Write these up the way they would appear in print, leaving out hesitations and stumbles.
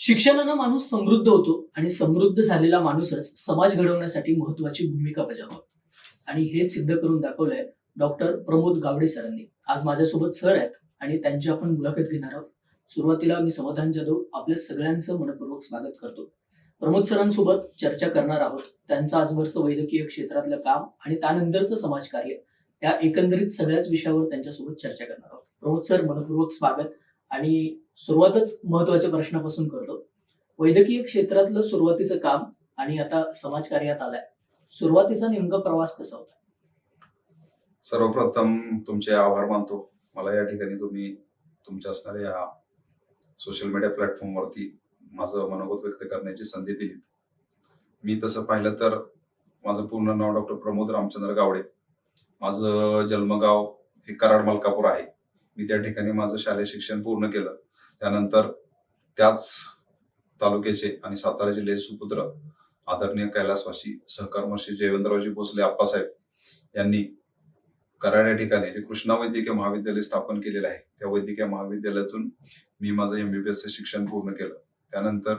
शिक्षणानं माणूस समृद्ध होतो आणि समृद्ध झालेला माणूसच समाज घडवण्यासाठी महत्वाची भूमिका बजावतो. आणि हे सिद्ध करून दाखवलंय डॉक्टर प्रमोद गावडे सरांनी. आज माझ्यासोबत सर आहेत आणि त्यांची आपण मुलाखत घेणार आहोत. सुरुवातीला मी समाधान जाधव आपल्या सगळ्यांचं मनपूर्वक स्वागत करतो. प्रमोद सरांसोबत चर्चा करणार आहोत त्यांचं आजवरचं वैद्यकीय क्षेत्रातलं काम आणि त्यानंतरचं समाजकार्य, या एकंदरीत सगळ्याच विषयावर त्यांच्यासोबत चर्चा करणार आहोत. प्रमोद सर, मनपूर्वक स्वागत. आणि सुरुवातच महत्वाच्या प्रश्नापासून करतो. वैद्यकीय क्षेत्रातलं सुरुवातीचं काम आणि आता समाजकार्यात आलाय, सुरुवातीचा नेमका प्रवास कसा होता? सर्वप्रथम तुमचे आभार मानतो. मला या ठिकाणी तुम्ही तुमच्या असणाऱ्या सोशल मीडिया प्लॅटफॉर्मवरती माझं मनोगत व्यक्त करण्याची संधी दिली. मी तसं पाहिलं तर माझं पूर्ण नाव डॉक्टर प्रमोद रामचंद्र गावडे. माझं जन्मगाव हे कराड मलकापूर आहे. मी त्या ठिकाणी माझं शालेय शिक्षण पूर्ण केलं. त्यानंतर त्याच तालुक्याचे आणि सातारा जिल्ह्याचे सुपुत्र आदरणीय कैलासवासी सहकर्मशी जयवंतरावजी भोसले आप्पासाहेब यांनी कराड या ठिकाणी जे कृष्णा वैद्यकीय महाविद्यालय स्थापन केलेलं आहे, त्या वैद्यकीय महाविद्यालयातून मी माझं MBBS शिक्षण पूर्ण केलं. त्यानंतर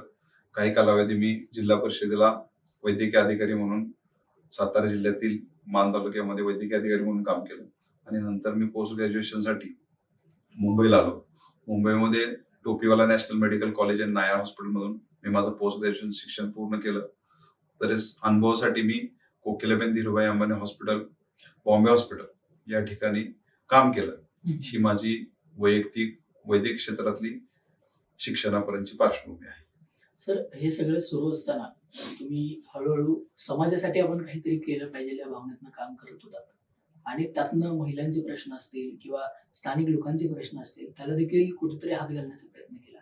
काही कालावधी मी जिल्हा परिषदेला वैद्यकीय अधिकारी म्हणून सातारा जिल्ह्यातील मान तालुक्यामध्ये वैद्यकीय अधिकारी म्हणून काम केलं. आणि नंतर मी पोस्ट ग्रॅज्युएशनसाठी मुंबईला आलो. मुंबईमध्ये टोपीवाला नॅशनल मेडिकल कॉलेज आणि नायर हॉस्पिटलमधून मी माझं पोस्ट ग्रॅज्युएशन शिक्षण पूर्ण केलं. तसेच अनुभवासाठी मी कोकिलाबेन धीरूभाई अंबानी हॉस्पिटल, बॉम्बे हॉस्पिटल या ठिकाणी काम केलं. ही माझी वैयक्तिक वैद्यकीय क्षेत्रातली शिक्षणापर्यंतची पार्श्वभूमी आहे. सर, हे सगळं सुरू असताना तुम्ही हळूहळू समाजासाठी आपण काहीतरी केलं पाहिजे या भावनेतनं काम करत होता आणि त्यातनं महिलांचे प्रश्न असतील किंवा स्थानिक लोकांचे प्रश्न असतील, त्याला देखील कुठेतरी हात घालण्याचा प्रयत्न केला.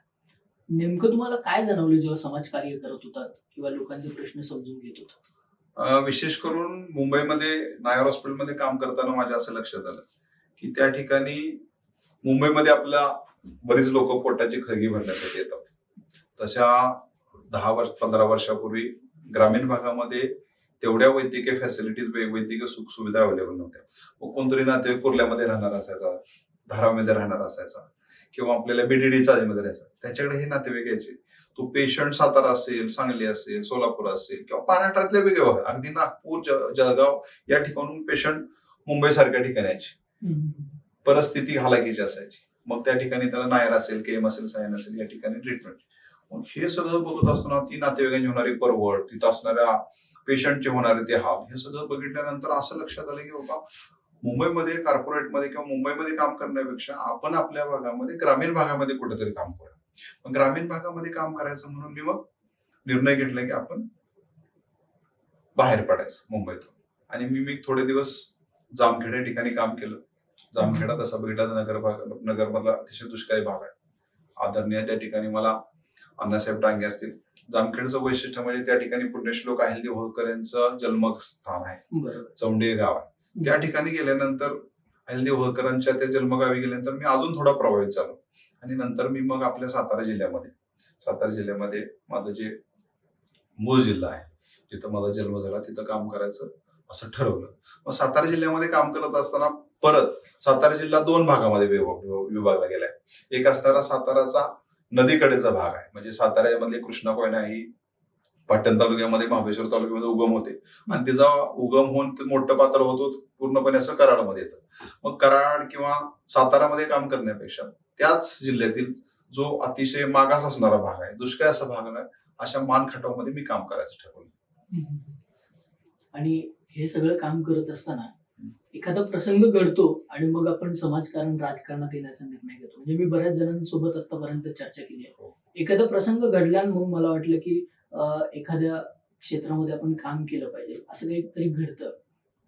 नेमकं तुम्हाला काय जाणवलं जेव्हा समाजकार्य करत होतात किंवा लोकांचे प्रश्न समजून घेत होतात? विशेष करून मुंबईमध्ये नायर हॉस्पिटलमध्ये काम करताना माझ्या असं लक्षात आलं की त्या ठिकाणी मुंबईमध्ये आपल्या बरीच लोक पोटाची खळगी भरण्यासाठी येतात. तशा 10-15 वर्षापूर्वी ग्रामीण भागामध्ये तेवढ्या वैद्यकीय फॅसिलिटीज, वैद्यकीय सुख सुविधा अवेलेबल नव्हत्या. मग कोणतरी नातेवाईक कुर्ल्यामध्ये राहणार असायचा, धारामध्ये राहणार असायचा किंवा आपल्याला BDD चाळीमध्ये राहायचा, त्याच्याकडे हे नातेवाईक यायचे. तो पेशंट सातारा असेल, सांगली असेल, सोलापूर असेल किंवा महाराष्ट्रातल्या वेगळे भाग, अगदी नागपूर, जळगाव या ठिकाणून पेशंट मुंबई सारख्या ठिकाणी यायचे. परिस्थिती हालाकीची असायची. मग त्या ठिकाणी त्याला नायर असेल, KM असेल, सायन असेल या ठिकाणी ट्रीटमेंट. मग हे सगळं बघत असताना ती नातेवाईकांची होणारी परवड, तिथं असणाऱ्या पेशंटचे होणारे ते हाल, हे सगळं बघितल्यानंतर असं लक्षात आलं की बाबा, मुंबईमध्ये कॉर्पोरेटमध्ये किंवा मुंबईमध्ये काम करण्यापेक्षा आपण आपल्या भागामध्ये, ग्रामीण भागामध्ये कुठेतरी काम करूया. मग ग्रामीण भागामध्ये काम करायचं म्हणून मी मग निर्णय घेतला की आपण बाहेर पडायचं मुंबईतून. आणि मी थोडे दिवस जामखेड या ठिकाणी काम केलं. जामखेडा तसा बघितला तर नगरमधला अतिशय दुष्काळी भाग आहे. आदरणीय त्या ठिकाणी मला अण्णासाहेब डांगे असतील. जामखेडचं वैशिष्ट्य म्हणजे त्या ठिकाणी पुण्यश्लोक अहिल्यादेवी होळकर यांचं जन्मस्थान आहे, चौंडे गाव आहे. त्या ठिकाणी गेल्यानंतर अहिल्यादेवी होळकरांच्या त्या जन्मगावी गेल्यानंतर मी अजून थोडा प्रभावित झालो. आणि नंतर मी मग आपल्या सातारा जिल्ह्यामध्ये माझं जे मूळ जिल्हा आहे, जिथं माझा जन्म झाला, तिथं काम करायचं असं ठरवलं. मग सातारा जिल्ह्यामध्ये काम करत असताना परत सातारा जिल्हा 2 भागामध्ये विभागला गेलाय. एक असणारा साताराचा नदीकडेचा भाग आहे, म्हणजे साताऱ्यामधले कृष्णा कोयना ही पाटण तालुक्यामध्ये, महाबळेश्वर तालुक्यामध्ये उगम होते आणि तिचा उगम होऊन मोठं पात्र होतो पूर्णपणे असं कराडमध्ये येतं. मग कराड किंवा सातारामध्ये काम करण्यापेक्षा त्याच जिल्ह्यातील जो अतिशय मागास असणारा भाग आहे, दुष्काळ असा भाग आहे, अशा मानखटावमध्ये मी काम करायचं ठरवलं. आणि हे सगळं काम करत असताना एखादा प्रसंग घडतो आणि मग आपण समाजकारण, राजकारणात येण्याचा निर्णय घेतो. म्हणजे मी बऱ्याच जणांसोबत आतापर्यंत चर्चा केली आहे. एखादा प्रसंग घडला म्हणून मला वाटलं की एखाद्या क्षेत्रामध्ये आपण काम केलं पाहिजे, असं काहीतरी घडतं.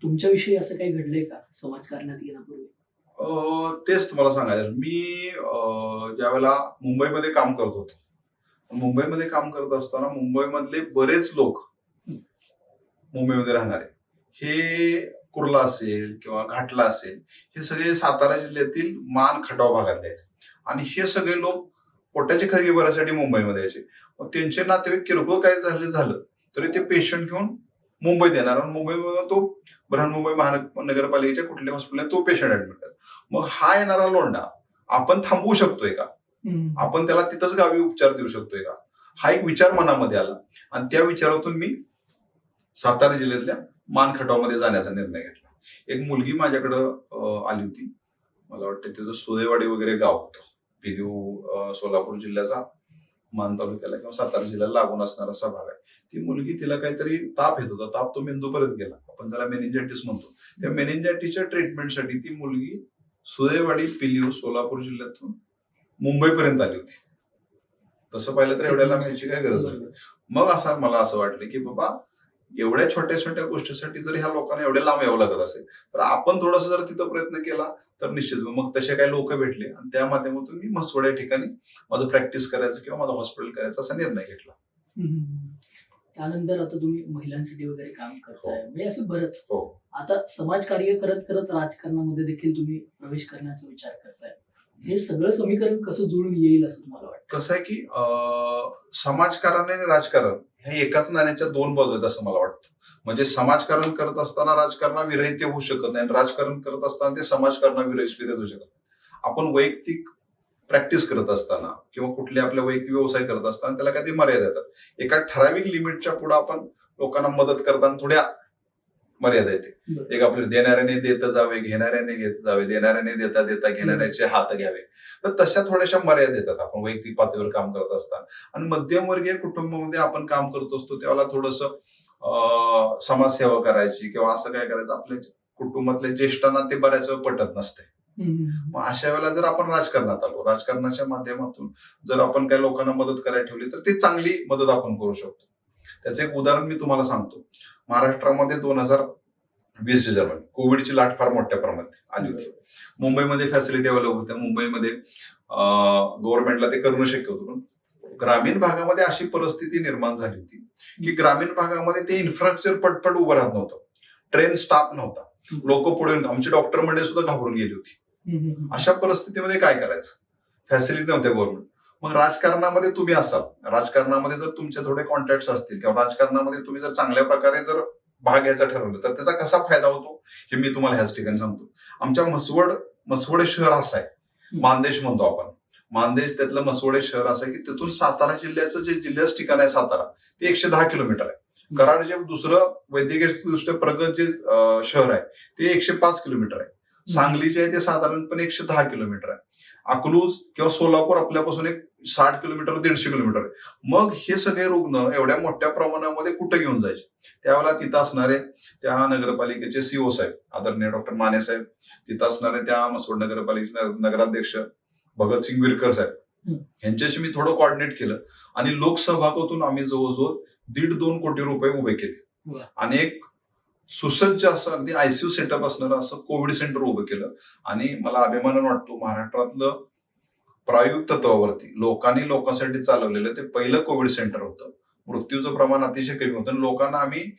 तुमच्याविषयी असं काही घडलंय का समाजकारणात येण्यापूर्वी? तेच तुम्हाला सांगायचं. मी ज्यावेळेला मुंबईमध्ये काम करत होतो, मुंबईमध्ये काम करत असताना मुंबईमधले बरेच लोक, मुंबईमध्ये राहणारे, हे कुर्ला असेल किंवा घाटला असेल, हे सगळे सातारा जिल्ह्यातील मान खटाव भागातले आहेत. आणि हे सगळे लोक पोटाची खळगी भरण्यासाठी मुंबईमध्ये यायचे. मग त्यांचे नातेवाईक किरकोळ काय झालं तरी ते पेशंट घेऊन मुंबईत येणार आणि मुंबईमध्ये तो बृहन्मुंबई महानगरपालिकेच्या कुठल्या हॉस्पिटलला तो पेशंट ऍडमिट करतो. मग हा येणारा लोंढा आपण थांबवू शकतोय का? आपण त्याला तिथंच गावी उपचार देऊ शकतोय का? हा एक विचार मनामध्ये आला आणि त्या विचारातून मी सातारा जिल्ह्यातल्या मानखटावमध्ये जाण्याचा निर्णय घेतला. एक मुलगी माझ्याकडं आली होती. मला वाटतं त्याचं सुदैवाडी वगैरे गाव होतं. पिलीव सोलापूर जिल्ह्याचा मान तालुक्याला किंवा सातारा जिल्ह्याला लागून असणारा असा भाग आहे. ती मुलगी, तिला काहीतरी ताप येत होता. ताप तो मेंदूपर्यंत गेला. आपण त्याला मेनिंजायटिस म्हणतो. त्या मेनिंजायटिसच्या ट्रीटमेंटसाठी ती मुलगी सुदैवाडी पिलीव सोलापूर जिल्ह्यातून मुंबईपर्यंत आली होती. तसं पाहिलं तर एवढ्या लांब यायची काय गरज नाही. मग मला असं वाटलं की बाबा, एवढ्या छोट्या छोट्या गोष्टीसाठी जर ह्या लोकांना एवढ्या लांब यावं लागत असेल तर आपण थोडासा जर तिथं प्रयत्न केला तर निश्चित. मग तसे काही लोक भेटले आणि त्या माध्यमातून मी म्हसवड या ठिकाणी माझं प्रॅक्टिस करायचं किंवा माझं हॉस्पिटल करायचं असा निर्णय घेतला. त्यानंतर आता तुम्ही महिलांसाठी वगैरे काम करताय, म्हणजे असं बरंच. हो. आता समाजकार्य करत करत राजकारणामध्ये देखील तुम्ही प्रवेश करण्याचा विचार करताय. हे सगळं समीकरण कसं जुळून येईल असं तुम्हाला वाटतं? कसं आहे की समाजकारण आणि राजकारण हे एकाच नाण्याच्या दोन बाजू आहेत असं मला वाटतं. म्हणजे समाजकारण करत असताना राजकारणाविरहित ते होऊ शकत नाही आणि राजकारण करत असताना ते समाजकारणाविरहित होऊ शकत. आपण वैयक्तिक प्रॅक्टिस करत असताना किंवा कुठले आपल्या वैयक्तिक व्यवसाय करत असताना त्याला काही मर्यादा येतात. एका ठराविक लिमिटच्या पुढे आपण लोकांना मदत करताना थोड्या मर्यादा येते. एक आपले देणाऱ्याने देत जावे, घेणाऱ्याने घेत जावे, देणाऱ्याने देता देता घेणाऱ्याचे हात घ्यावे. तर तशा थोड्याशा मर्यादा येतात आपण वैयक्तिक पातळीवर काम करत असताना. आणि मध्यमवर्गीय कुटुंबामध्ये आपण काम करत असतो त्यावेळेला थोडंसं समाजसेवा करायची किंवा असं काय करायचं, आपल्या कुटुंबातल्या ज्येष्ठांना ते बऱ्याच वेळा पटत नसते. मग अशा वेळेला जर आपण राजकारणात आलो, राजकारणाच्या माध्यमातून जर आपण काही लोकांना मदत करायला ठेवली तर ती चांगली मदत आपण करू शकतो. त्याचं एक उदाहरण मी तुम्हाला सांगतो. महाराष्ट्रामध्ये 2020 दरम्यान कोविडची लाट फार मोठ्या प्रमाणात आली होती. मुंबईमध्ये फॅसिलिटी अवेलेबल होत्या. मुंबईमध्ये गव्हर्नमेंटला ते करणं शक्य होतं. पण ग्रामीण भागामध्ये अशी परिस्थिती निर्माण झाली होती की ग्रामीण भागामध्ये ते इन्फ्रास्ट्रक्चर पटपट उभं राहत नव्हतं. ट्रेन स्टाफ नव्हता. लोक पुढे, आमची डॉक्टर मंडळी सुद्धा घाबरून गेली होती. अशा परिस्थितीमध्ये काय करायचं? फॅसिलिटी नव्हत्या गव्हर्नमेंट. मग राजकारणामध्ये तुम्ही असाल, राजकारणामध्ये जर तुमचे थोडे कॉन्टॅक्ट असतील किंवा राजकारणामध्ये तुम्ही जर चांगल्या प्रकारे जर भाग घ्यायचा ठरवलं तर त्याचा कसा फायदा होतो हे मी तुम्हाला ह्याच ठिकाणी सांगतो. आमच्या म्हसवड शहर असं आहे, मानदेश म्हणतो आपण. मानदेश त्यातलं म्हसवड शहर असं आहे की तिथून सातारा जिल्ह्याचं जे जिल्ह्याचं ठिकाण आहे सातारा, ते 110 किलोमीटर आहे. कराड जे दुसरं वैद्यकीय दृष्ट्या प्रगत जे शहर आहे ते 105 किलोमीटर आहे. सांगली जे आहे ते साधारणपणे 110 किलोमीटर आहे. अकलूज किंवा सोलापूर आपल्यापासून एक 60 किलोमीटर 150 किलोमीटर आहे. मग हे सगळे रुग्ण एवढ्या मोठ्या प्रमाणामध्ये कुठे घेऊन जायचे? त्यावेळेला तिथं असणारे त्या नगरपालिकेचे सीओ साहेब आदरणीय डॉक्टर माने साहेब, तिथं असणारे त्या म्हसवड नगरपालिकेचे नगराध्यक्ष भगतसिंग विरकर साहेब, यांच्याशी मी थोडं कोऑर्डिनेट केलं आणि लोकसहभागातून आम्ही जवळजवळ 1.5-2 कोटी रुपये उभे केले आणि एक सुसज्ज असं अगदी आयसीयू सेटअप असणारं असं कोविड सेंटर उभं केलं. आणि मला अभिमान वाटतो, महाराष्ट्रातलं प्रायोगिक तत्वावरती लोकांसाठी चालवलेलं ते पहिलं कोविड सेंटर होतं. मृत्यूचं प्रमाण अतिशय कमी होतं. लोकांना आम्ही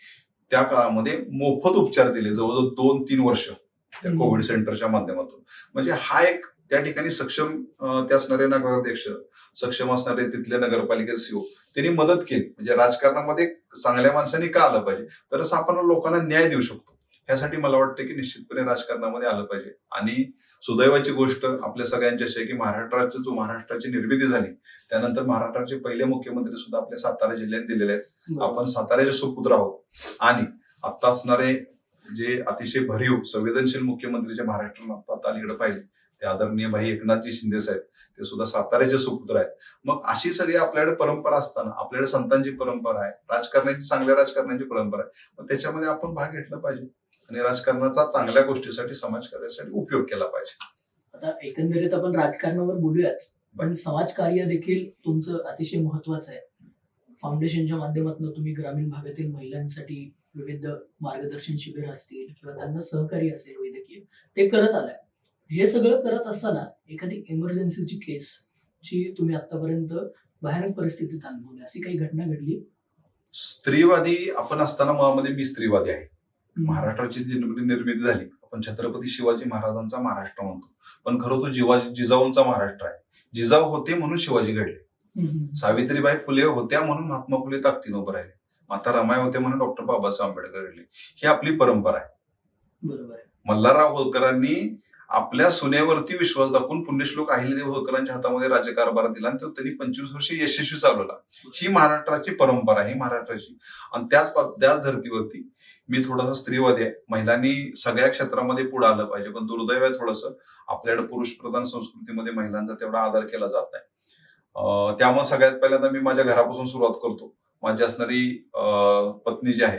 त्या काळामध्ये मोफत उपचार दिले जवळजवळ 2-3 वर्ष त्या कोविड सेंटरच्या माध्यमातून. म्हणजे हा एक त्या ठिकाणी सक्षम ते असणारे नगराध्यक्ष, सक्षम असणारे तिथले नगरपालिकेचे सीओ, त्यांनी मदत केली. म्हणजे राजकारणामध्ये चांगल्या माणसांनी का आलं पाहिजे, तरच आपण लोकांना न्याय देऊ शकतो. ह्यासाठी मला वाटतं की निश्चितपणे राजकारणामध्ये आलं पाहिजे. आणि सुदैवाची गोष्ट आपल्या सगळ्यांची आहे की महाराष्ट्राची निर्मिती झाली त्यानंतर महाराष्ट्राचे पहिले मुख्यमंत्री सुद्धा आपल्या सातारा जिल्ह्यात दिलेले आहेत. आपण साताऱ्याचे सुपुत्र आहोत. आणि आता असणारे जे अतिशय भरीव संवेदनशील मुख्यमंत्री जे महाराष्ट्रात आता अलीकडे पाहिले ते आदरणीय भाई एकनाथजी शिंदे साहेब, ते सुद्धा साताऱ्याचे सुपुत्र आहेत. मग अशी सगळी आपल्याकडे परंपरा असताना आपल्याकडे संतांची परंपरा आहे, चांगल्या राजकारणाची परंपरा आहे. मग त्याच्यामध्ये आपण भाग घेतला पाहिजे आणि राजकारणाचा चांगल्या गोष्टीसाठी समाजकार्यासाठी उपयोग केला पाहिजे. आता एकंदरीत आपण राजकारणावर बोलूयाच, पण समाजकार्य देखील तुमचं अतिशय महत्वाचं आहे. फाउंडेशनच्या माध्यमातून तुम्ही ग्रामीण भागातील महिलांसाठी विविध मार्गदर्शन शिबिर असतील किंवा त्यांना सहकार्य असेल वैद्यकीय, ते करत आलाय. हे सगळं करत असताना एखादी इमर्जन्सीची केस जी तुम्ही आतापर्यंत भयानक परिस्थितीत अनुभवली, अशी काही घटना घडली? स्त्रीवादी आपण असताना मुळामध्ये मी स्त्रीवादी आहे. महाराष्ट्राची निर्मिती झाली, आपण छत्रपती शिवाजी महाराजांचा महाराष्ट्र म्हणतो, पण खरं तो जिजाऊंचा महाराष्ट्र आहे. जिजाऊ होते म्हणून शिवाजी घडले, सावित्रीबाई फुले होत्या म्हणून महात्मा फुले ताकदीने उभे राहिले, माता रमाई होते म्हणून डॉक्टर बाबासाहेब आंबेडकर घडले. ही आपली परंपरा आहे. बरोबर आहे. मल्हारराव होळकरांनी आपल्या सुनेवरती विश्वास दाखवून पुण्यश्लोक अहिल्यादेवी होळकरांच्या हातामध्ये राज्यकारभार दिला आणि तो त्यांनी 25 वर्ष यशस्वी चालवला. ही महाराष्ट्राची परंपरा आहे, ही महाराष्ट्राची. आणि त्याच धर्तीवरती मी थोडासा स्त्रीवादी आहे. महिलांनी सगळ्या क्षेत्रामध्ये पुढे आलं पाहिजे, पण दुर्दैव आहे थोडंसं आपल्याकडे पुरुष प्रधान संस्कृतीमध्ये महिलांचा तेवढा आदर केला जात नाही. त्यामुळे सगळ्यात पहिल्यांदा मी माझ्या घरापासून सुरुवात करतो. माझी असणारी पत्नी जी आहे,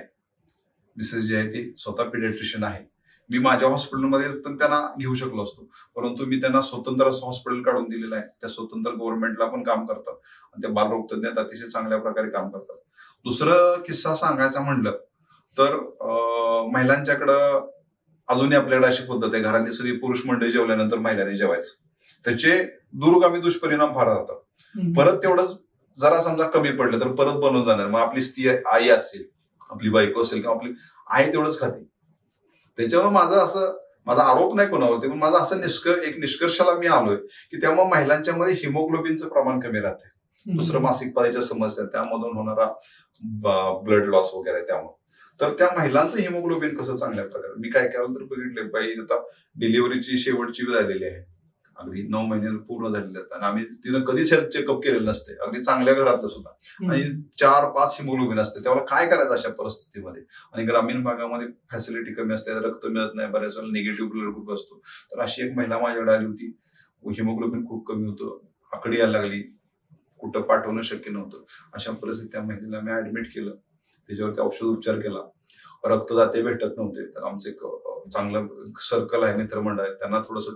मिसेस जी आहे, ती स्वतः पिडियाट्रिशियन आहे. मी माझ्या हॉस्पिटलमध्ये त्यांना घेऊ शकलो असतो, परंतु मी त्यांना स्वतंत्र असं हॉस्पिटल काढून दिलेलं आहे. त्या स्वतंत्र गव्हर्नमेंटला पण काम करतात आणि त्या बालरोग तज्ञात अतिशय चांगल्या प्रकारे काम करतात. दुसरं किस्सा सांगायचा म्हणलं तर महिलांच्याकडं अजूनही आपल्याकडे अशी पद्धत आहे, घरातली सगळी पुरुष मंडळी जेवल्यानंतर महिलांनी जेवायचं. त्याचे दूरगामी दुष्परिणाम फार राहतात. परत तेवढंच जरा समजा कमी पडलं तर परत बनवून जाणार. मग आपली स्त्री आई असेल, आपली बायको असेल किंवा आपली आई तेवढंच खाते. त्याच्यामुळे माझा आरोप नाही कोणावरती, पण माझा असं निष्कर्षाला मी आलोय की त्यामुळे महिलांच्या मध्ये हिमोग्लोबिनचं प्रमाण कमी राहते. दुसरं मासिक पाळीच्या समस्या, त्यामधून होणारा ब्लड लॉस वगैरे. त्यामुळे तर त्या महिलांचं हिमोग्लोबिन कसं चांगल्या प्रकारे मी काय केलं तर बघितले, बाई आता डिलिव्हरीची शेवटची वेळ झालेली आहे, अगदी 9 महिने पूर्ण झालेले आहेत आणि आम्ही तिनं कधीच हेल्थ चेकअप केलेलं नसते, अगदी चांगल्या घरातलं सुद्धा. आणि 4-5 हिमोग्लोबिन असते. त्याला काय करायचं अशा परिस्थितीमध्ये? आणि ग्रामीण भागामध्ये फॅसिलिटी कमी असते, रक्त मिळत नाही, बऱ्याच वेळेला निगेटिव्ह ब्लड ग्रुप असतो. तर अशी एक महिला माझ्याकडे आली होती, हिमोग्लोबिन खूप कमी होतं, आकडी यायला लागली, कुठं पाठवणं शक्य नव्हतं. अशा परिस्थितीत त्या महिलेला मी ऍडमिट केलं, त्याच्यावरती औषध उपचार केला. रक्तदाते भेटत नव्हते, तर आमचं एक चांगलं सर्कल आहे, मित्रमंडळ आहे, त्यांना थोडंसं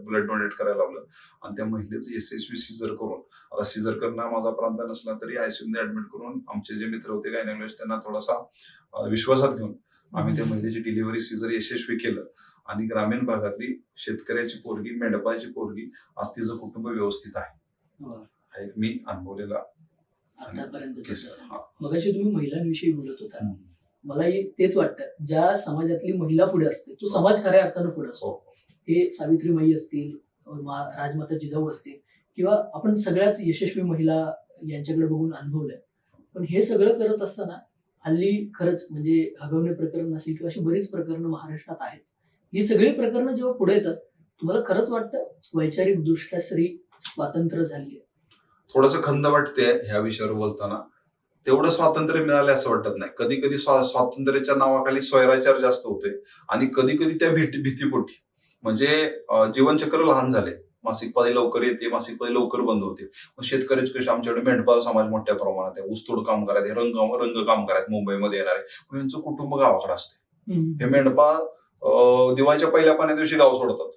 ब्लड डोनेट करायला लावलं आणि त्या महिलेचं यशस्वी सीझर करून, आता सीझर करणं माझा प्रांत नसला तरी आयसीयूमध्ये ऍडमिट करून आमचे जे मित्र होते गायनेकॉलॉजिस्ट त्यांना थोडासा विश्वासात घेऊन आम्ही त्या महिलेची डिलिव्हरी सीझर यशस्वी केलं. आणि ग्रामीण भागातली शेतकऱ्याची पोरगी, मेंढपाची पोरगी, आज तिचं कुटुंब व्यवस्थित आहे. हा एक मी अनुभवलेला आतापर्यंत. मगाशी तुम्ही महिलांविषयी बोलत होता, मलाही तेच वाटतं, ज्या समाजातली महिला पुढे असते तो समाज खऱ्या अर्थानं पुढे असतो. हे सावित्रीमाई असतील, राजमाता जिजाऊ असतील, किंवा आपण सगळ्याच यशस्वी महिला यांच्याकडे बघून अनुभवलंय. पण हे सगळं करत असताना हल्ली खरंच म्हणजे हगवणे प्रकरण असेल किंवा अशी बरीच प्रकरणं महाराष्ट्रात आहेत. ही सगळी प्रकरणं जेव्हा पुढे येतात, तुम्हाला खरंच वाटतं वैचारिक दृष्ट्या स्त्री स्वातंत्र्य झाली आहे? थोडंसं खंत वाटते ह्या विषयावर बोलताना. तेवढं स्वातंत्र्य मिळालं असं वाटत नाही. कधी कधी स्वातंत्र्याच्या नावाखाली स्वैराचार जास्त होतोय आणि कधी कधी त्या भीतीपोटी म्हणजे जीवनचक्र लहान झाले. मासिक पाळी लवकर येते, मासिक पाळी लवकर बंद होते. मग शेतकऱ्याचे कसे, आमच्याकडे मेंढपाळ समाज मोठ्या प्रमाणात आहे, ऊसतोड काम करायचे, रंग काम करायचे, मुंबईमध्ये येणारे, यांचं कुटुंब गावाकडे असते. हे मेंढपाळ दिवाळीच्या पहिल्या पाण्या दिवशी गाव सोडतात,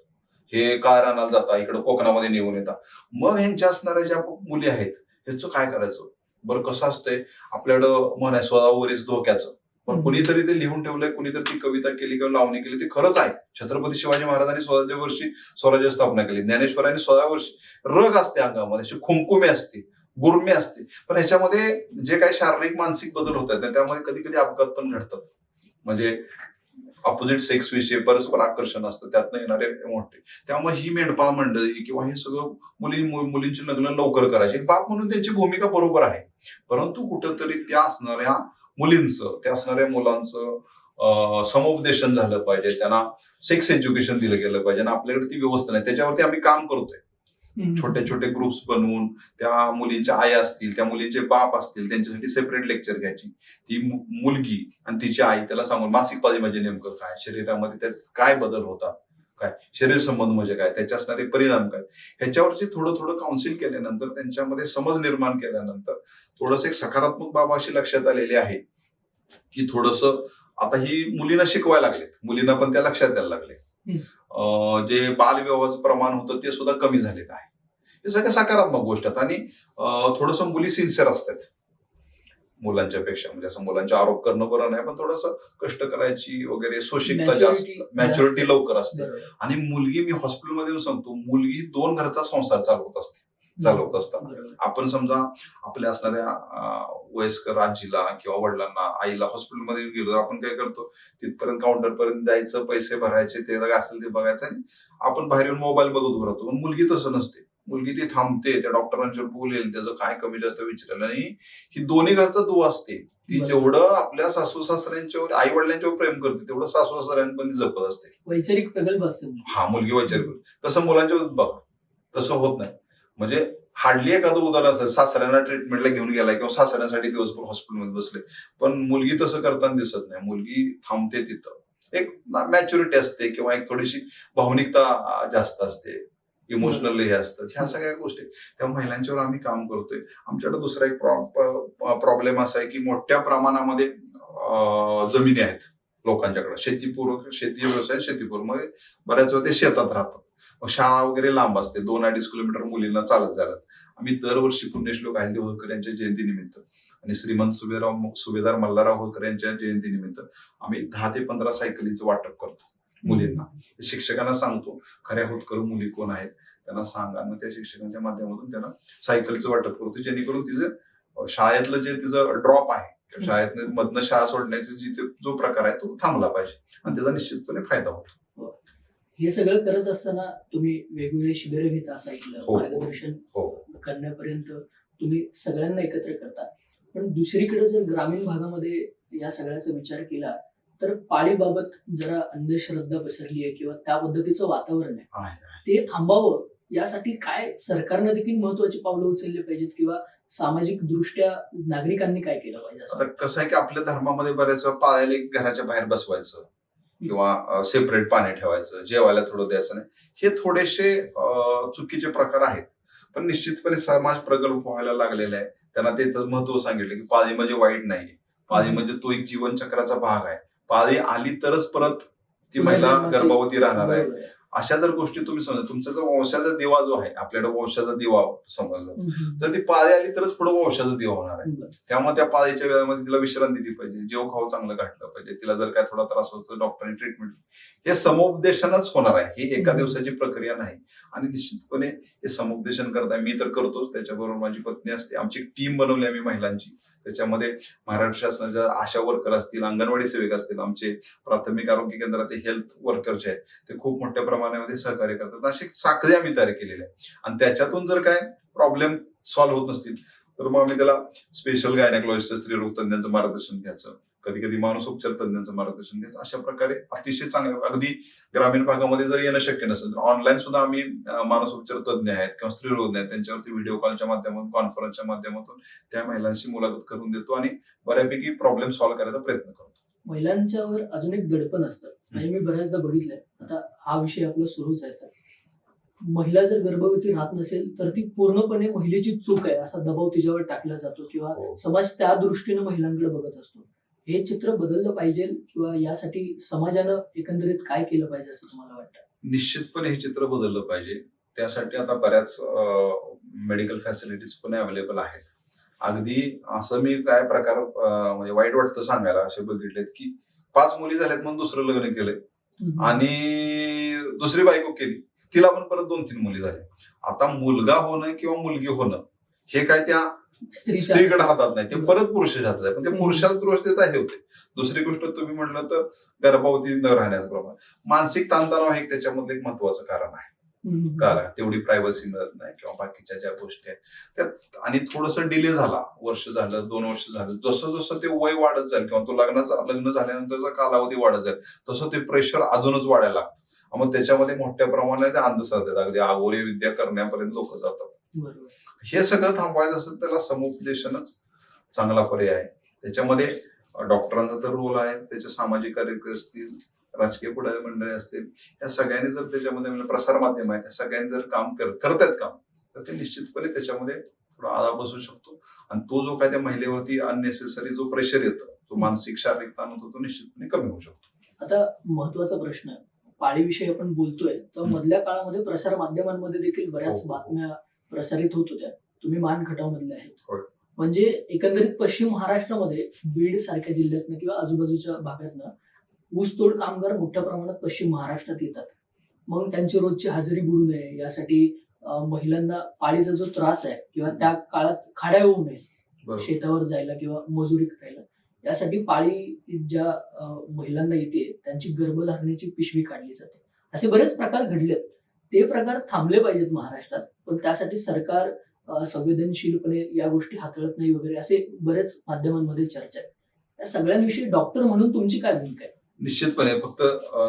हे काय रानाला जातात, इकडे कोकणामध्ये निघून येतात. मग ह्यांच्या असणाऱ्या ज्या मुली आहेत ह्यांचं काय करायचं? बरं कसं असतंय, आपल्याकडं म्हण आहे स्वतःवरीच धोक्याचं. पण कुणीतरी ते लिहून ठेवलंय, कुणीतरी ती कविता केली किंवा लावणी केली, ते खरंच आहे. छत्रपती शिवाजी महाराजांनी 16व्या वर्षी स्वराज्य स्थापना केली, ज्ञानेश्वरांनी 16व्या वर्षी. रग असते अंगामध्ये, अशी खुमखुमे असते, गुरमे असते. पण ह्याच्यामध्ये जे काही शारीरिक मानसिक बदल होत आहेत त्यामध्ये कधी कधी अपघात पण घडतात. म्हणजे अपोजिट सेक्स विषयी परस्पर आकर्षण असतं, त्यातनं येणारे मोठे. त्यामुळे ही मेंढपाळ मंडळी किंवा हे सगळं मुलींची लग्न लवकर करायची, बाप म्हणून त्यांची भूमिका बरोबर आहे. परंतु कुठंतरी त्या असणाऱ्या मुलींचं, त्या असणाऱ्या मुलांचं समुपदेशन झालं पाहिजे, त्यांना सेक्स एज्युकेशन दिलं गेलं पाहिजे. आणि आपल्याकडे ती व्यवस्था नाही, त्याच्यावरती आम्ही काम करतोय. छोटे छोटे ग्रुप्स बनवून त्या मुलींच्या आई असतील, त्या मुलींचे बाप असतील, त्यांच्यासाठी सेपरेट लेक्चर घ्यायची. ती मुलगी आणि तिची आई त्याला सांगून मासिक पाळी म्हणजे नेमकं काय, शरीरामध्ये त्याचे काय बदल होतात, काय शरीर संबंध म्हणजे काय, त्याचे असणारे परिणाम काय, ह्याच्यावरची थोडं काउन्सिल केल्यानंतर, त्यांच्यामध्ये समज निर्माण केल्यानंतर थोडंसं एक सकारात्मक बाब अशी लक्षात आलेली आहे की थोडंसं आता ही मुलींना शिकवायला लागलेत, मुलींना पण त्या लक्षात द्यायला लागले. जे बालविवाहाचं प्रमाण होतं ते सुद्धा कमी झालेलं आहे. हे सगळ्या सकारात्मक गोष्ट आहेत. आणि थोडंसं मुली सिन्सिअर असतात मुलांच्या पेक्षा. म्हणजे असं मुलांचे आरोप करणं बरं नाही, पण थोडंसं कष्ट करायची वगैरे सोशिकता जास्त, मॅच्युरिटी लवकर असते. आणि मुलगी, मी हॉस्पिटलमध्ये येऊन सांगतो, मुलगी 2 घरचा संसार चालवत असतात. आपण समजा आपल्या असणाऱ्या वयस्कर आजीला किंवा वडिलांना, आईला हॉस्पिटलमध्ये गेलो तर आपण काय करतो, तिथपर्यंत काउंटर पर्यंत जायचं, पैसे भरायचे, ते असेल ते बघायचं आणि आपण बाहेर येऊन मोबाईल बघत राहतो. पण मुलगी तसं नसते. मुलगी ती थांबते, त्या डॉक्टरांच्यावर बोलेल, त्याचं काय कमी जास्त विचारेल. आणि ही दोन्ही घरचा दुवा असते. ती बरोबर. जेवढं आपल्या सासू सासऱ्यांच्यावर आई वडिलांच्यावर प्रेम करते तेवढं सासू सासऱ्यांपर्यंत जपत असते. वैचारिक प्रगल्भ असते मुलगी. हा, मुलगी वैचारिक होते. तसं मुलांच्या बाबतीत बघा, तसं होत नाही. म्हणजे हार्डली एखादं उदाहरण असेल, सासऱ्यांना ट्रीटमेंटला घेऊन गेलाय किंवा सासऱ्यांसाठी दिवसभर हॉस्पिटलमध्ये बसले, पण मुलगी तसं करताना दिसत नाही. मुलगी थांबते तिथं. एक मॅच्युरिटी असते किंवा एक थोडीशी भावनिकता जास्त असते, इमोशनल हे असतात, ह्या सगळ्या गोष्टी. त्या महिलांच्यावर आम्ही काम करतोय. आमच्याकडे दुसरा एक प्रॉब्लेम असा आहे की मोठ्या प्रमाणामध्ये जमिनी आहेत लोकांच्याकडे, शेतीपूर्वक, शेती व्यवसाय शेतीपूर्वक, मग बऱ्याच वेळा ते शेतात राहतात. मग शाळा वगैरे लांब असते, 2-2.5 किलोमीटर मुलींना चालत जातात. आम्ही दरवर्षी पुण्यश्लोक अहिल्यादेवी होळकर यांच्या जयंतीनिमित्त आणि श्रीमंत सुभेदार मल्हारराव होळकर यांच्या जयंतीनिमित्त आम्ही 10 ते 15 सायकलीचं वाटप करतो मुलींना. शिक्षकांना सांगतो खऱ्या होतकरू मुली कोण आहेत त्यांना सांगा, मग त्या शिक्षकांच्या माध्यमातून त्यांना सायकलचं वाटप करतो, जेणेकरून तिचं शाळेतलं जे तिचं ड्रॉप आहे, शाळेत मधनं शाळा सोडण्याची जो प्रकार आहे तो थांबला पाहिजे आणि त्याचा निश्चितपणे फायदा होतो. हे सगळं करत असताना तुम्ही वेगवेगळे शिबिरं घेता असं ऐकलं, हो. मार्गदर्शन हो. करण्यापर्यंत तुम्ही सगळ्यांना एकत्र करता. पण दुसरीकडे जर ग्रामीण भागामध्ये या सगळ्याचा विचार केला तर पाळीबाबत जरा अंधश्रद्धा पसरली आहे किंवा त्या पद्धतीचं वातावरण आहे, ते थांबावं यासाठी काय सरकारनं देखील महत्वाची पावलं उचलली पाहिजेत किंवा सामाजिक दृष्ट्या नागरिकांनी काय केलं पाहिजे? आता कसं आहे की आपल्या धर्मामध्ये बऱ्याच वेळा पाळायला घराच्या बाहेर बसवायचं किंवा सेपरेट पाणी ठेवायचं, जेवायला थोडं द्यायचं नाही, हे थोडेसे चुकीचे प्रकार आहेत. पण निश्चितपणे समाज प्रगल्भ व्हायला लागलेला आहे. त्यांना ते महत्व सांगितलं की पाळी म्हणजे वाईट नाही, पाळी म्हणजे तो एक जीवनचक्राचा भाग आहे. पाळी आली तरच परत ती महिला गर्भवती राहणार आहे. अशा जर गोष्टी तुम्ही समजा, तुमचा जो वंशाचा दिवा जो आहे, आपल्याकडे वंशाचा दिवा समजला, तर ती पाळी आली तरच पुढे वंशाचा दिवा होणार आहे. त्यामुळे त्या पाळीच्या वेळामध्ये तिला विश्रांती दिली पाहिजे, जेव खाऊ चांगलं घातलं पाहिजे, तिला जर काय थोडा त्रास होतो डॉक्टरांनी ट्रीटमेंट, हे समुपदेशनच होणार आहे. ही एका दिवसाची प्रक्रिया नाही. आणि निश्चितपणे हे समुपदेशन करताय, मी तर करतोच, त्याच्याबरोबर माझी पत्नी असते. आमची टीम बनवली आम्ही महिलांची, त्याच्यामध्ये महाराष्ट्र शासनाच्या आशा वर्कर असतील, अंगणवाडी सेविक असतील, आमचे प्राथमिक आरोग्य केंद्रातील हेल्थ वर्कर जे आहेत ते खूप मोठ्या प्रमाणामध्ये सहकार्य करतात. अशी साखळी आम्ही तयार केलेली आहे. आणि त्याच्यातून जर काय प्रॉब्लेम सॉल्व्ह होत नसतील तर मग आम्ही त्याला स्पेशल गायनेकॉलॉजिस्ट, स्त्रीरोग तज्ञांचं मार्गदर्शन घ्यायचं, कधी कधी मानसोपचार तज्ञांचं मार्गदर्शन घ्यायचं. अशा प्रकारे अतिशय चांगलं, अगदी ग्रामीण भागामध्ये जर येणं शक्य नसेल तर ऑनलाईन सुद्धा आम्ही मानसोपचार तज्ञ आहेत किंवा स्त्रीरोग आहेत त्यांच्यावरती व्हिडिओ कॉलच्या माध्यमातून, कॉन्फरन्सच्या माध्यमातून त्या महिलांशी मुलाखत करून देतो आणि बऱ्यापैकी प्रॉब्लेम सॉल्व्ह करायचा प्रयत्न करतो. महिलांच्यावर अजून एक दडपण असतं, म्हणजे मी बऱ्याचदा बघितलंय, आता हा विषय आपला सुरूच आहे, तर महिला जर गर्भवती राहत नसेल तर ती पूर्णपणे महिलेची चूक आहे असा दबाव तिच्यावर टाकला जातो किंवा समाज त्या दृष्टीने महिलांकडे बघत असतो. हे चित्र बदललं पाहिजे किंवा यासाठी समाजानं एकंदरीत काय केलं पाहिजे असं तुम्हाला वाटतं? निश्चितपणे हे चित्र बदललं पाहिजे. त्यासाठी आता बऱ्याच मेडिकल फॅसिलिटीज पण अवेलेबल आहेत. अगदी असं मी काय प्रकार म्हणजे वाईट वाटतं सांगायला, असे बघितलेत की 5 मुली झाल्यात म्हणून दुसरं लग्न केलंय आणि दुसरी बायको केली, तिला पण परत 2-3 मुली झाल्या. आता मुलगा होणं किंवा मुलगी होणं हे काय त्या स्त्रीकडे हातात नाही, ते परत पुरुषाच्या हातात आहे. पण ते पुरुषाला दोष देता हे होते. दुसरी गोष्ट तुम्ही म्हटलं तर गर्भवती न राहण्याचं प्रमाण, मानसिक ताणतणाव हे त्याच्यामधलं एक महत्वाचं कारण आहे. कारण तेवढी प्रायव्हसी मिळत नाही किंवा बाकीच्या ज्या गोष्टी आहेत त्यात, आणि थोडस डिले झाला, वर्ष झालं, 2 वर्ष झालं, जसं जसं ते वय वाढत जाईल किंवा तो लग्न झाल्यानंतरचा कालावधी वाढत जाईल तसं ते प्रेशर अजूनच वाढायला लागतं. मग त्याच्यामध्ये मोठ्या प्रमाणात अंधश्रद्धेत अगदी आगोरी विद्या करण्यापर्यंत लोक जातात. हे सगळं थांबवायचं असेल त्याला समुपदेशनच चांगला पर्याय आहे. त्याच्यामध्ये डॉक्टरांचा तर रोल आहे, त्याचे सामाजिक कार्यकर्ते असतील, राजकीय पुढारी मंडळी असतील, या सगळ्यांनी जर त्याच्यामध्ये, म्हणजे प्रसार माध्यम आहे, त्या सगळ्यांनी जर काम करतायत काम, तर ते निश्चितपणे त्याच्यामध्ये थोडा आळा बसू शकतो. आणि तो जो काय त्या महिलेवरती अननेसेसरी जो प्रेशर येतं, जो मानसिक शारीरिक ताण होतो, तो निश्चितपणे कमी होऊ शकतो. आता महत्वाचा प्रश्न, पाळीविषयी आपण बोलतोय तर मधल्या काळामध्ये प्रसार माध्यमांमध्ये देखील बऱ्याच बातम्या प्रसारित होत होत्या. तुम्ही मान खटावमधले आहेत, म्हणजे एकंदरीत पश्चिम महाराष्ट्रामध्ये बीड सारख्या जिल्ह्यातनं किंवा आजूबाजूच्या भागातनं ऊसतोड कामगार मोठ्या प्रमाणात पश्चिम महाराष्ट्रात येतात. मग त्यांची रोजची हजेरी बुडू नये यासाठी महिलांना पाळीचा जो त्रास आहे किंवा त्या काळात खाड्या होऊ नये शेतावर जायला किंवा मजुरी करायला, यासाठी पाळी ज्या महिलांना येते त्यांची गर्भधारणेची पिशवी काढली जाते. असे बरेच प्रकार घडलेत. ते प्रकार थांबले पाहिजेत महाराष्ट्रात, पण त्यासाठी सरकार संवेदनशीलपणे या गोष्टी हाताळत नाही वगैरे असे बरेच माध्यमांमध्ये चर्चा आहे. या सगळ्यांविषयी डॉक्टर म्हणून तुमची काय भूमिका आहे? निश्चितपणे फक्त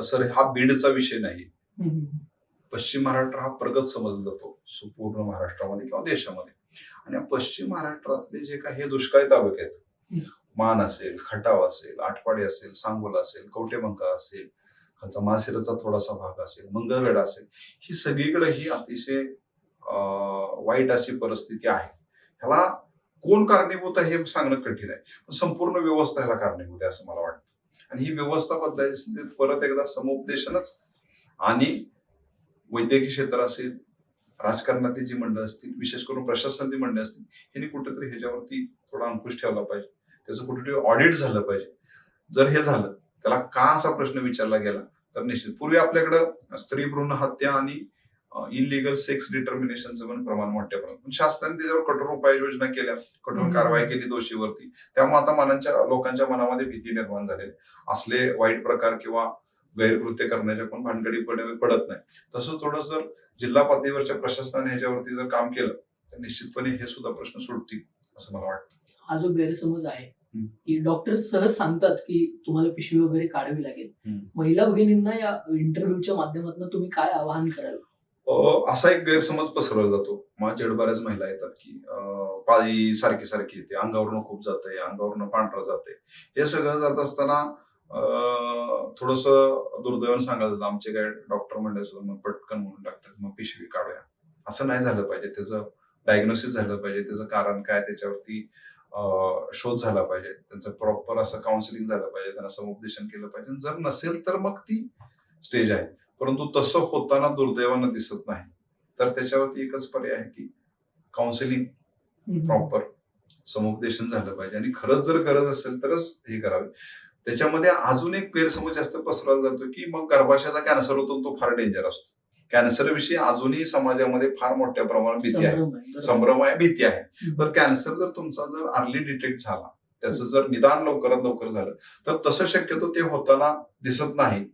सर हा बीडचा विषय नाही. हम्म, हम्म, पश्चिम महाराष्ट्र हा प्रगत समजला जातो संपूर्ण महाराष्ट्रामध्ये किंवा देशामध्ये. आणि या पश्चिम महाराष्ट्रातले जे काही हे दुष्काळी तालुके आहेत, हम्म. मान असेल, खटाव असेल, आटपाडी असेल, सांगोला असेल, कवठेमंका असेल, खालचा माळशिरसचा थोडासा भाग असेल, मंगळवेढा असेल, ही सगळीकडे ही अतिशय वाईट अशी परिस्थिती आहे. ह्याला कोण कारणीभूत आहे हे सांगणं कठीण आहे, पण संपूर्ण व्यवस्था ह्याला कारणीभूत आहे असं मला वाटतं. आणि ही व्यवस्था बदलायची परत एकदा समुपदेशनच आणि वैद्यकीय क्षेत्र असेल, राजकारणातली जी मंडळ असतील, विशेष करून प्रशासनातली मंडळ असतील, यांनी कुठेतरी ह्याच्यावरती थोडा अंकुश ठेवला पाहिजे. त्याचं कुठेतरी ऑडिट झालं पाहिजे. जर हे झालं, त्याला का असा प्रश्न विचारला गेला तर निश्चित. पूर्वी आपल्याकडं स्त्री भ्रूण हत्या आणि इलिगल सेक्स डिटर्मिनेशनचं पण प्रमाण मोठ्या प्रमाणात, पण शासनाने त्याच्यावर कठोर उपाययोजना केल्या, कठोर कारवाई केली दोषीवरती. त्यामुळे आता लोकांच्या मनामध्ये भीती निर्माण झाली. असले वाईट प्रकार किंवा गैरकृत्य करण्याच्या पण भानगडी पडत नाही. तसंच थोडं जर जिल्हा पातळीवरच्या प्रशासनाने ह्याच्यावरती जर काम केलं तर निश्चितपणे हे सुद्धा प्रश्न सुटतील असं मला वाटतं. हा जो गैरसमज आहे की डॉक्टर सहज सांगतात की तुम्हाला पिशवी वगैरे काढावी लागेल, महिला भगिनींना या इंटरव्ह्यूच्या माध्यमातून तुम्ही काय आवाहन कराल? असा एक गैरसमज पसरवला जातो. माझ्याकडे बऱ्याच महिला येतात की पाळी सारखी सारखी येते, अंगावरनं खूप जाते, अंगावरनं पांढरं जाते. हे सगळं जात असताना थोडस दुर्दैवानं सांगायचं तर आमचे काय डॉक्टर म्हणले मग पटकन म्हणून टाकतात मग पिशवी काढूया. असं नाही झालं पाहिजे. त्याचं डायग्नोसिस झालं पाहिजे, त्याचं कारण काय त्याच्यावरती शोध झाला पाहिजे, त्यांचं प्रॉपर असं काउन्सिलिंग झालं पाहिजे, त्यांना समुपदेशन केलं पाहिजे. जर नसेल तर मग ती स्टेज आहे. परंतु तसं होताना दुर्दैवानं दिसत नाही. तर त्याच्यावरती एकच पर्याय आहे की काउन्सिलिंग, प्रॉपर समुपदेशन झालं पाहिजे. आणि खरंच जर गरज असेल तरच हे करावे. त्याच्यामध्ये अजून एक गैरसमज जास्त पसरवला जातो की मग गर्भाशयाचा कॅन्सर होतो तो फार डेंजर असतो. कॅन्सर विषयी अजूनही समाजामध्ये फार मोठ्या प्रमाणात भीती आहे, संभ्रम आहे, भीती आहे. तर कॅन्सर जर तुमचा जर अर्ली डिटेक्ट झाला, त्याचं जर निदान लवकरात लवकर झालं तर तसं शक्यतो ते होताना दिसत नाही.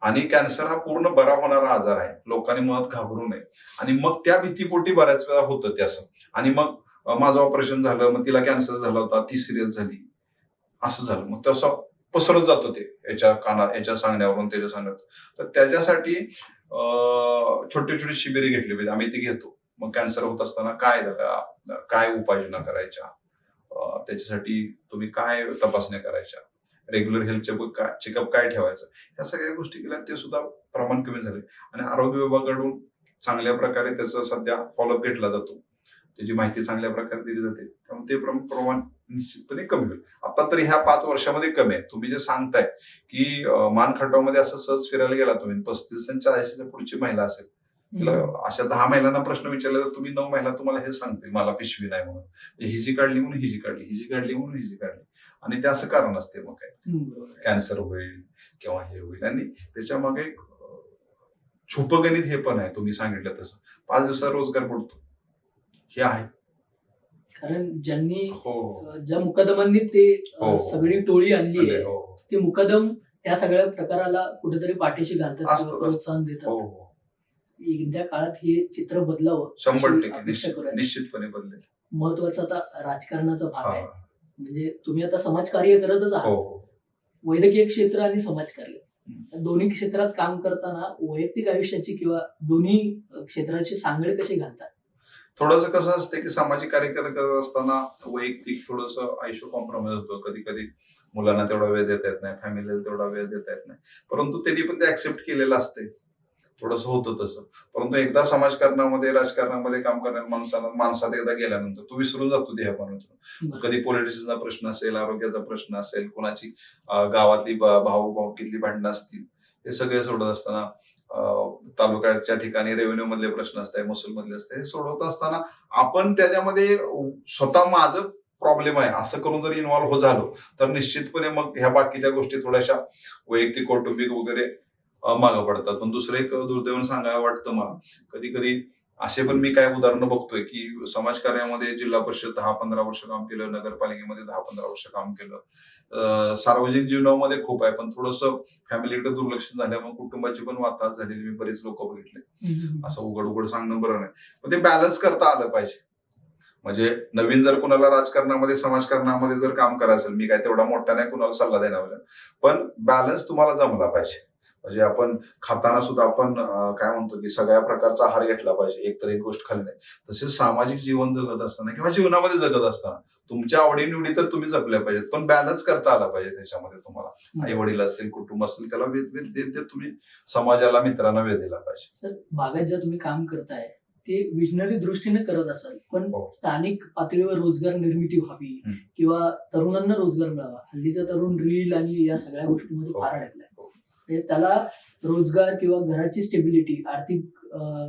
आणि कॅन्सर हा पूर्ण बरा होणारा आजार आहे. लोकांनी मुळात घाबरू नये. आणि मग त्या भीतीपोटी बऱ्याच वेळा होतं ते असं. आणि मग माझं ऑपरेशन झालं, मग तिला कॅन्सर झाला होता, ती सिरियस झाली, असं झालं. मग तसं पसरत जातं ते याच्या सांगण्यावरून त्याच्या सांगण्यावर. तर त्याच्यासाठी छोटी छोटी शिबिरे घेतली पाहिजे. आम्ही ती घेतो. मग कॅन्सर होत असताना काय उपाययोजना करायच्या, त्याच्यासाठी तुम्ही काय तपासण्या करायच्या, रेग्युलर हेल्थ चेकअप काय ठेवायचं, ह्या सगळ्या गोष्टी केल्या ते सुद्धा प्रमाण कमी झाले. आणि आरोग्य विभागाकडून चांगल्या प्रकारे त्याचं सध्या फॉलोअप घेतला जातो, त्याची माहिती चांगल्या प्रकारे दिली जाते. त्यामुळे ते प्रमाण निश्चितपणे कमी होईल. आता तरी ह्या 5 वर्षामध्ये कमी आहे. तुम्ही जे सांगताय की मानखटावमध्ये असं सहज फिरायला गेला तुम्ही, 35 आणि 40च्या पुढची महिला असेल, तिला अशा 10 महिलांना प्रश्न विचारले तर तुम्ही 9 महिला तुम्हाला हे सांगते मला पिशवी नाही म्हणून, हिजी काढली म्हणून हिजी काढली, हिजी काढली म्हणून हिजी काढली. आणि ते असं कारण असते मग काय कॅन्सर होईल किंवा हे होईल. आणि त्याच्या मागे एक छुपं गणित हे पण आहे. तुम्ही सांगितलं तसं 5 दिवसात रोजगार पडतो हे आहे. कारण ज्यांनी ज्या मुकदमांनी ते सगळी टोळी आणली आहे, ते मुकदम या सगळ्या प्रकाराला कुठेतरी पाठीशी घालतात, प्रोत्साहन देतात. येत्या काळात हे चित्र बदलावं 100% निश्चितपणे बदलेल. महत्वाचा आता राजकारणाचा भाग आहे. म्हणजे तुम्ही आता समाजकार्य करतच आहात, वैद्यकीय क्षेत्र आणि समाजकार्य दोन्ही क्षेत्रात काम करताना वैयक्तिक आयुष्याची किंवा दोन्ही क्षेत्राची सांगड कशी घालतात? थोडंसं कसं असतं की सामाजिक कार्य करत असताना वैयक्तिक थोडंसं आयुष्य कॉम्प्रोमाइज होतं. कधी कधी मुलांना तेवढा वेळ देता येत नाही, फॅमिलीला तेवढा वेळ देता येत नाही. परंतु त्यांनी पण ते ऍक्सेप्ट केलेलं असते. थोडंसं होतं तसं. परंतु एकदा समाजकारणामध्ये, राजकारणामध्ये काम करणाऱ्या माणसात एकदा गेल्यानंतर तो विसरून जातो देहापासून. कधी पॉलिटिक्सचा प्रश्न असेल, आरोग्याचा प्रश्न असेल, कोणाची गावातली भाऊकीतली भांडणं असतील, हे सगळे सोडत असताना तालुक्याच्या ठिकाणी रेव्हेन्यू मधले प्रश्न असतात, महसूल मधले असतात, हे सोडवत असताना आपण त्याच्यामध्ये स्वतः माझं प्रॉब्लेम आहे असं करून जर इन्व्हॉल्व्ह झालो तर निश्चितपणे मग ह्या बाकीच्या गोष्टी थोड्याशा वैयक्तिक कौटुंबिक वगैरे मागं पडतात. पण दुसरं एक दुर्दैवानं सांगायला वाटतं मला, कधी कधी असे पण मी काय उदाहरणं बघतोय की समाजकार्यामध्ये जिल्हा परिषद 10-15 वर्ष काम केलं, नगरपालिकेमध्ये 10-15 वर्ष काम केलं. सार्वजनिक जीवनामध्ये खूप आहे, पण थोडंसं फॅमिलीकडे दुर्लक्ष झाल्यामुळे कुटुंबाची पण वाताहत झालेली मी बरेच लोक बघितले. असं उघड उघड सांगणं बरं नाही, पण ते बॅलन्स करता आलं पाहिजे. म्हणजे नवीन जर कुणाला राजकारणामध्ये समाजकारणामध्ये जर काम करायचं असेल, मी काय तेवढा मोठा नाही कुणाला सल्ला देणार, पण बॅलन्स तुम्हाला जमला पाहिजे. म्हणजे आपण खाताना सुद्धा आपण काय म्हणतो की सगळ्या प्रकारचा आहार घेतला पाहिजे, एक तर एक गोष्ट खाल्ली नाही. तसेच सामाजिक जीवन जगत असताना किंवा जीवनामध्ये जगत असताना तुमच्या आवडीनिवडी तर तुम्ही जपल्या पाहिजेत, पण बॅलन्स करता आला पाहिजे त्याच्यामध्ये. तुम्हाला आई वडील असतील, कुटुंब असतील, त्याला वेळ देत तुम्ही समाजाला, मित्रांना वेळ दिला पाहिजे. सर, भागात जर तुम्ही काम करताय ते विजनरी दृष्टीने करत असाल, पण स्थानिक पातळीवर रोजगार निर्मिती व्हावी किंवा तरुणांना रोजगार मिळावा. हल्लीचा तरुण रील आणि या सगळ्या गोष्टींमध्ये फार अडकलाय. त्याला रोजगार किंवा घराची स्टेबिलिटी, आर्थिक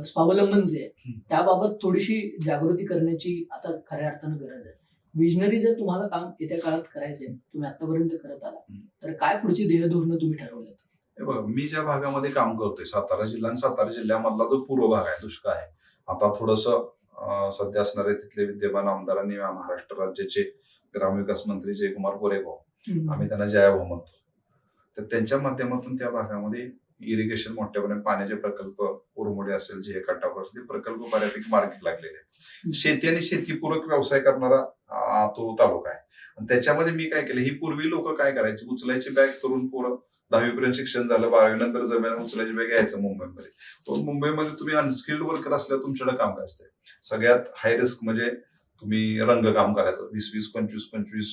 स्वावलंबन जे आहे त्याबाबत थोडीशी जागृती करण्याची आता खऱ्या अर्थानं गरज आहे. विजनरी जर तुम्हाला काम येत्या काळात करायचंय, तुम्ही आतापर्यंत करत आला, तर काय पुढची ध्येय धोरणं तुम्ही ठरवलेत? बघा, मी ज्या भागामध्ये काम करतोय, सातारा जिल्हा आणि सातारा जिल्ह्यामधला जो पूर्व भाग आहे, दुष्काळ आहे. आता थोडंसं सध्या असणारे तिथले विद्यमान आमदारांनी महाराष्ट्र राज्याचे ग्रामविकास मंत्री जयकुमार गोरेगाव, आम्ही त्यांना जयाभाऊ म्हणतो, तर त्यांच्या माध्यमातून त्या भागामध्ये इरिगेशन मोठ्यापर्यंत पाण्याचे प्रकल्प, उरमोडे असेल, जे काटावर ते प्रकल्प बऱ्यापैकी मार्गी लागलेले आहेत. शेती आणि शेतीपूरक व्यवसाय करणारा तो तालुका आहे. आणि त्याच्यामध्ये मी काय केलं, ही पूर्वी लोक काय करायची, उचलायची बॅग, तरुण पोरं 10वी पर्यंत शिक्षण झालं, 12वी नंतर जमीन उचलायची बॅग यायचं मुंबईमध्ये. पण मुंबईमध्ये तुम्ही अनस्किल्ड वर्कर असल्यावर तुमच्याकडे काम काय असते, सगळ्यात हाय रिस्क म्हणजे तुम्ही रंग काम करायचं. 20-20, 25-25,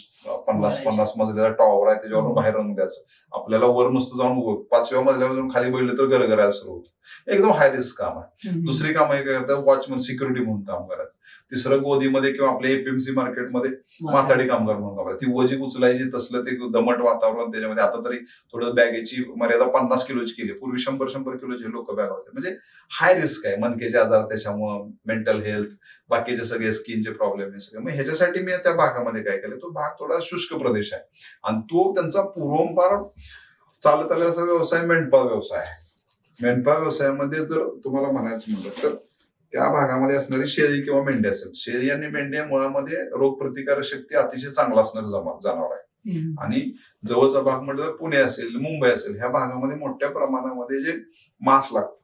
50-50 मजल्याचा टॉवर आहे, त्याच्यावरून बाहेर रंग द्यायचं. आपल्याला वर नुसतं जाऊन 5व्या मजल्यावर जाऊन खाली बघितलं तर गरगरायला सुरू होतं. एकदम हाय रिस्क काम आहे. दुसरी काम हे काय करतात, वॉचमन, सिक्युरिटी म्हणून काम करायचं. तिसरं गोदीमध्ये किंवा आपल्या एपीएमसी मार्केटमध्ये माथाडी कामगार म्हणून काम करायचं. ती वजी उचलायची, तसलं ते दमट वातावरण त्याच्यामध्ये. आता तरी थोडं बॅगेची मर्यादा 50 किलोची केली, पूर्वी 100 किलोचे लोक बॅग होते. म्हणजे हाय रिस्क आहे, मनकेचे आजार, त्याच्यामुळं मेंटल हेल्थ, बाकीचे सगळे स्किनचे प्रॉब्लेम, हे सगळे. मग ह्याच्यासाठी मी त्या भागामध्ये काय केलं, तो भाग थोडा शुष्क प्रदेश आहे आणि तो त्यांचा पूर्वंपार चालत आलेला व्यवसाय मेंढपाळ व्यवसाय आहे. मेंढपाळ व्यवसायामध्ये जर तुम्हाला म्हणायचं म्हटलं तर त्या भागामध्ये असणारी शेळी किंवा मेंढी असेल, शेळी आणि मेंढ्या मुळामध्ये रोगप्रतिकारक शक्ती अतिशय चांगला असणारं जनावर आहे. आणि जवळचा भाग म्हटलं तर पुणे असेल, मुंबई असेल, ह्या भागामध्ये मोठ्या प्रमाणामध्ये जे मांस लागतं,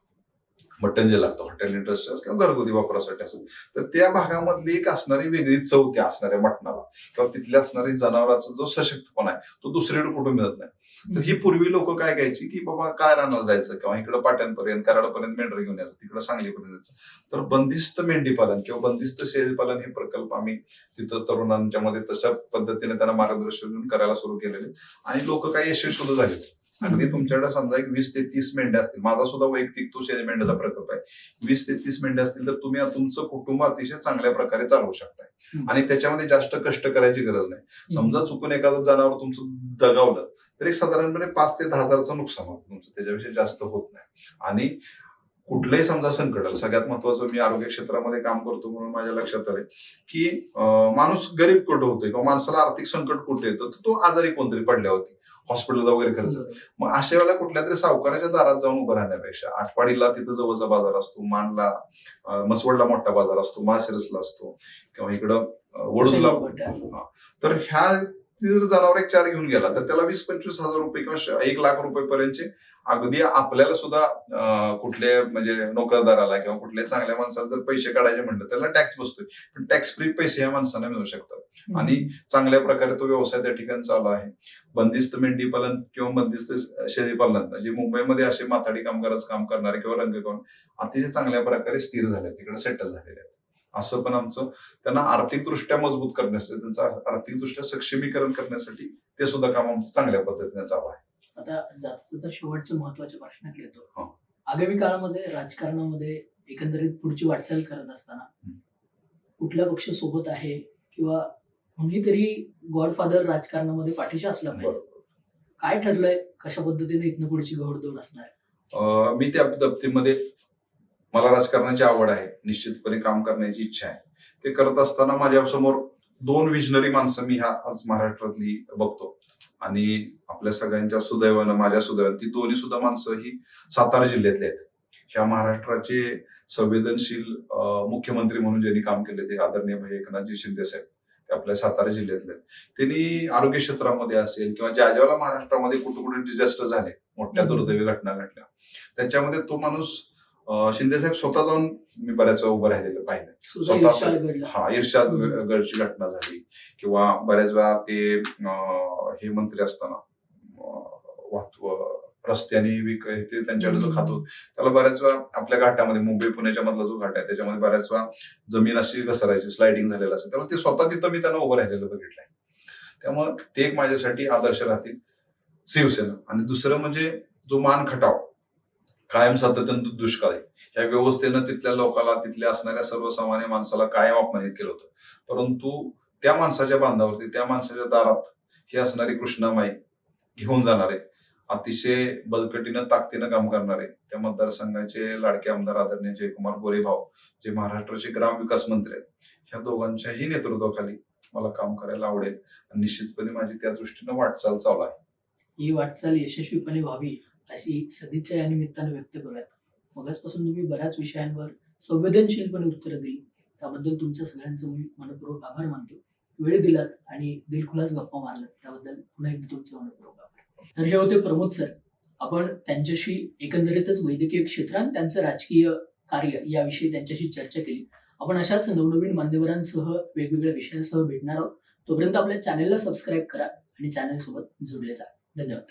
मटण जे लागतं हॉटेल इंडस्ट्री किंवा घरगुती वापरासाठी असेल, तर त्या भागामधली एक असणारी वेगळी चव त्या असणाऱ्या मटणाला किंवा तिथल्या असणारी जनावरांचा जो सशक्तपणा आहे तो दुसरीकडे कुठून मिळत नाही. तर ही पूर्वी लोक काय घ्यायची की बाबा काय रानाला जायचं किंवा इकडे पाट्यांपर्यंत, कराडपर्यंत मेंढर घेऊन यायचं, तिकडे सांगलीपर्यंत जायचं. तर बंदिस्त मेंढी पालन किंवा बंदिस्त शेळी पालन हे प्रकल्प आम्ही तिथं तरुणांच्या मध्ये तशा पद्धतीने त्यांना मार्गदर्शन करायला सुरू केलेले आणि लोक काही यशस्वी सुद्धा झाले. अगदी तुमच्याकडे समजा एक 20 ते 30 मेंढ्या असतील, माझा सुद्धा वैयक्तिक तो शेळी मेंढ्याचा प्रकल्प आहे, 20 ते 30 मेंढ्या असतील, तर तुम्ही तुमचं कुटुंब अतिशय चांगल्या प्रकारे चालवू शकताय आणि त्याच्यामध्ये जास्त कष्ट करायची गरज नाही. समजा चुकून एखादं जनावर तुमचं दगावलं तर एक साधारणपणे 5 ते 10 हजाराचं नुकसान होतं तुमचं, त्याच्यापेक्षा जास्त होत नाही. आणि कुठलंही समजा संकट आलं, सगळ्यात महत्वाचं, मी आरोग्य क्षेत्रामध्ये काम करतो म्हणून माझ्या लक्षात आलंय की माणूस गरीब कुठं होतोय किंवा माणसाला आर्थिक संकट कुठे येतं, तर तो आजारी कोणतरी पडल्यावरती हॉस्पिटलला वगैरे खर्च. मग अशा वेळेला कुठल्या तरी सावकाराच्या दारात जाऊन उभं राहण्यापेक्षा आटपाडीला तिथं जवळचा बाजार असतो, मानला मसवडला मोठा बाजार असतो, माळशिरसला असतो किंवा इकडं वडूजला, तर ह्या जर जनावर एक 4 घेऊन गेला तर त्याला 20-25 हजार रुपये किंवा 1 लाख रुपये पर्यंतचे अगदी आपल्याला सुद्धा कुठल्या म्हणजे नोकरदाराला किंवा कुठल्याही चांगल्या माणसाला जर पैसे काढायचे म्हणलं त्याला टॅक्स बसतोय, पण टॅक्स फ्री पैसे या माणसांना मिळू शकतात आणि चांगल्या प्रकारे तो व्यवसाय त्या ठिकाणी चालू आहे. बंदिस्त मेंढी पालन किंवा बंदिस्त शेळी पालनात म्हणजे मुंबईमध्ये असे माथाडी कामगाराचं काम करणारे किंवा रंगकाम अतिशय चांगल्या प्रकारे स्थिर झाले, तिकडे सेटल झालेले आहेत. असं पण आमचं त्यांना आर्थिकदृष्ट्या मजबूत करण्यासाठी, त्यांचं आर्थिकदृष्ट्या सक्षमीकरण करण्यासाठी ते सुद्धा काम आमचं चांगल्या पद्धतीने चालू आहे. आता जास्त शेवटचे महत्वाचे प्रश्नाकडे येतो. आगामी काळामध्ये राजकारणामध्ये एकंदरीत पुढची वाटचाल करत असताना कुठला पक्ष सोबत आहे किंवा कोणीतरी गॉडफादर राजकारणामध्ये पाठीशी असला पाहिजे, काय ठरलंय, कशा पद्धतीने इथनं पुढची घोडदौड असणार? मी त्या बाबतीमध्ये मला राजकारणाची आवड आहे, निश्चितपणे काम करण्याची इच्छा आहे. ते करत असताना माझ्या समोर 2 विजनरी माणसं मी आज महाराष्ट्रातली बघतो आणि आपल्या सगळ्यांच्या सुदैवानं, माझ्या सुदैवानं ती दोन्ही सुद्धा माणसं ही सातारा जिल्ह्यातली आहेत. ह्या महाराष्ट्राचे संवेदनशील मुख्यमंत्री म्हणून ज्यांनी काम केले ते आदरणीय भाई एकनाथजी शिंदे साहेब, ते आपल्या सातारा जिल्ह्यातले आहेत. त्यांनी आरोग्य क्षेत्रामध्ये असेल किंवा ज्या ज्याला महाराष्ट्रामध्ये कुठे कुठे डिझास्टर झाले, मोठ्या दुर्दैवी घटना घडल्या, त्याच्यामध्ये तो माणूस शिंदे साहेब स्वतः जाऊन मी बऱ्याच वेळा उभं राहिलेलं पाहिलं. सुद्धा स्वतः इर्षादगडला. इर्षादगडची घटना झाली किंवा बऱ्याच वेळा ते हे मंत्री असताना रस्त्याने ते त्यांच्याकडे जो खातो त्याला बऱ्याच वेळा आपल्या घाटामध्ये मुंबई पुण्याच्या मधला जो घाट आहे त्याच्यामध्ये बऱ्याच वेळा जमीन अशी घसरायची, स्लायडिंग झालेलं असेल, त्यामुळे ते स्वतः तिथं मी त्यांना उभं राहिलेलं बघितलंय. त्यामुळे ते एक माझ्यासाठी आदर्श राहतील शिवसेना. आणि दुसरं म्हणजे जो मान खटाव कायम सातत्यानं दुष्काळ आहे, ह्या व्यवस्थेनं तिथल्या लोकांना, तिथल्या असणाऱ्या सर्वसामान्य माणसाला कायम अपमानित केलं होतं. परंतु त्या माणसाच्या बांधावरती, त्या माणसाच्या दारात ही असणारी कृष्णामाई घेऊन जाणारे, अतिशय बळकटीनं ताकदीनं काम करणारे त्या मतदारसंघाचे लाडके आमदार आदरणीय जयकुमार गोरे भाऊ, जे महाराष्ट्राचे ग्रामविकास मंत्री आहेत, ह्या दोघांच्याही नेतृत्वाखाली मला काम करायला आवडेल. आणि निश्चितपणे माझी त्या दृष्टीनं वाटचाल चालू आहे. ही वाटचाल यशस्वीपणे व्हावी अशी सदिच्छा या निमित्तानं व्यक्त करूयात. मगाचपासून तुम्ही बऱ्याच विषयांवर संवेदनशीलपणे उत्तरं दिली, त्याबद्दल तुमच्या सगळ्यांचं मी मनपूर्वक आभार मानतो. वेळ दिलात आणि दिलखुलास गप्पा मारलात त्याबद्दल पुन्हा एकदा तुमचं मनपूर्वक आभार. तर हे होते प्रमोद सर. आपण त्यांच्याशी एकंदरीतच वैद्यकीय क्षेत्रात त्यांचं राजकीय कार्य याविषयी त्यांच्याशी चर्चा केली. आपण अशाच नवनवीन मान्यवरांसह वेगवेगळ्या विषयांसह भेटणार आहोत. तोपर्यंत आपल्या चॅनेलला सबस्क्राईब करा आणि चॅनेलसोबत जोडले जा. धन्यवाद.